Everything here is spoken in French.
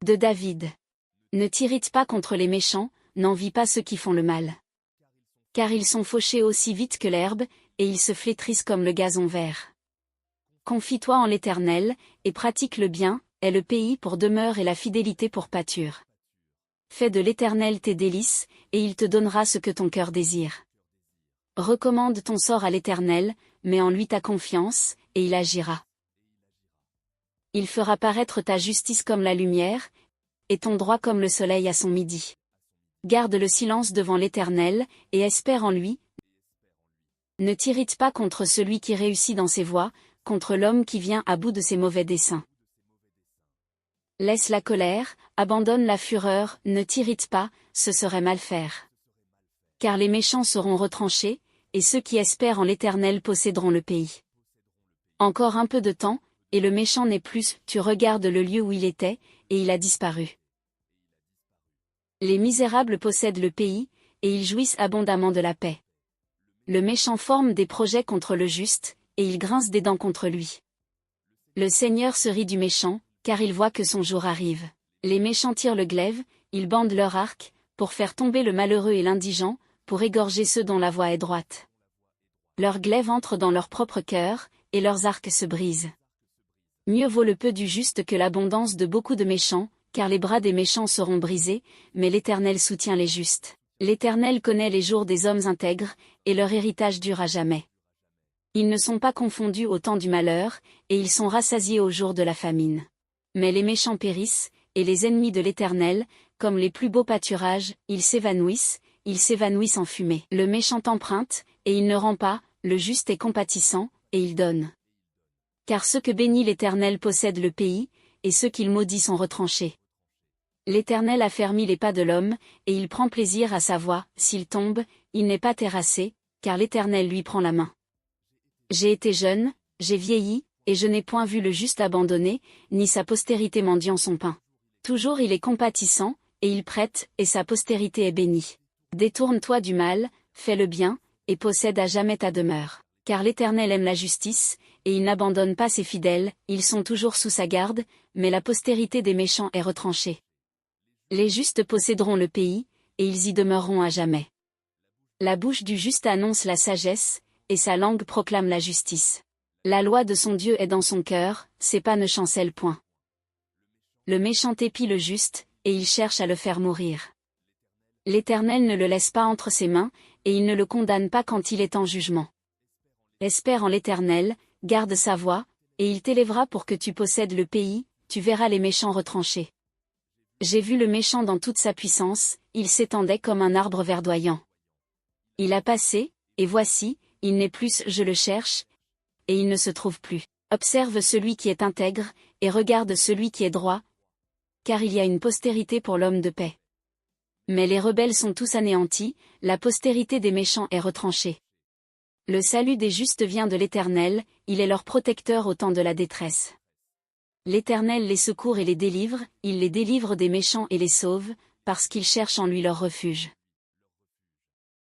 De David. Ne t'irrite pas contre les méchants, n'envie pas ceux qui font le mal. Car ils sont fauchés aussi vite que l'herbe, et ils se flétrissent comme le gazon vert. Confie-toi en l'Éternel, et pratique le bien, aie le pays pour demeure et la fidélité pour pâture. Fais de l'Éternel tes délices, et il te donnera ce que ton cœur désire. Recommande ton sort à l'Éternel, mets en lui ta confiance, et il agira. Il fera paraître ta justice comme la lumière, et ton droit comme le soleil à son midi. Garde le silence devant l'Éternel, et espère en lui. Ne t'irrite pas contre celui qui réussit dans ses voies, contre l'homme qui vient à bout de ses mauvais desseins. Laisse la colère, abandonne la fureur, ne t'irrite pas, ce serait mal faire. Car les méchants seront retranchés, et ceux qui espèrent en l'Éternel posséderont le pays. Encore un peu de temps, et le méchant n'est plus, tu regardes le lieu où il était, et il a disparu. Les misérables possèdent le pays, et ils jouissent abondamment de la paix. Le méchant forme des projets contre le juste, et il grince des dents contre lui. Le Seigneur se rit du méchant, car il voit que son jour arrive. Les méchants tirent le glaive, ils bandent leur arc, pour faire tomber le malheureux et l'indigent, pour égorger ceux dont la voie est droite. Leurs glaives entrent dans leur propre cœur, et leurs arcs se brisent. Mieux vaut le peu du juste que l'abondance de beaucoup de méchants, car les bras des méchants seront brisés, mais l'Éternel soutient les justes. L'Éternel connaît les jours des hommes intègres, et leur héritage dure à jamais. Ils ne sont pas confondus au temps du malheur, et ils sont rassasiés au jour de la famine. Mais les méchants périssent, et les ennemis de l'Éternel, comme les plus beaux pâturages, ils s'évanouissent en fumée. Le méchant emprunte, et il ne rend pas, le juste est compatissant, et il donne. Car ceux que bénit l'Éternel possèdent le pays, et ceux qu'il maudit sont retranchés. L'Éternel affermit les pas de l'homme, et il prend plaisir à sa voie, s'il tombe, il n'est pas terrassé, car l'Éternel lui prend la main. J'ai été jeune, j'ai vieilli, et je n'ai point vu le juste abandonné, ni sa postérité mendiant son pain. Toujours il est compatissant, et il prête, et sa postérité est bénie. Détourne-toi du mal, fais le bien, et possède à jamais ta demeure. Car l'Éternel aime la justice, et il n'abandonne pas ses fidèles, ils sont toujours sous sa garde, mais la postérité des méchants est retranchée. Les justes posséderont le pays, et ils y demeureront à jamais. La bouche du juste annonce la sagesse, et sa langue proclame la justice. La loi de son Dieu est dans son cœur, ses pas ne chancellent point. Le méchant épie le juste, et il cherche à le faire mourir. L'Éternel ne le laisse pas entre ses mains, et il ne le condamne pas quand il est en jugement. Espère en l'Éternel, garde sa voie, et il t'élèvera pour que tu possèdes le pays, tu verras les méchants retranchés. J'ai vu le méchant dans toute sa puissance, il s'étendait comme un arbre verdoyant. Il a passé, et voici, il n'est plus, je le cherche, et il ne se trouve plus. Observe celui qui est intègre, et regarde celui qui est droit, car il y a une postérité pour l'homme de paix. Mais les rebelles sont tous anéantis, la postérité des méchants est retranchée. Le salut des justes vient de l'Éternel, il est leur protecteur au temps de la détresse. L'Éternel les secourt et les délivre, il les délivre des méchants et les sauve, parce qu'ils cherchent en lui leur refuge.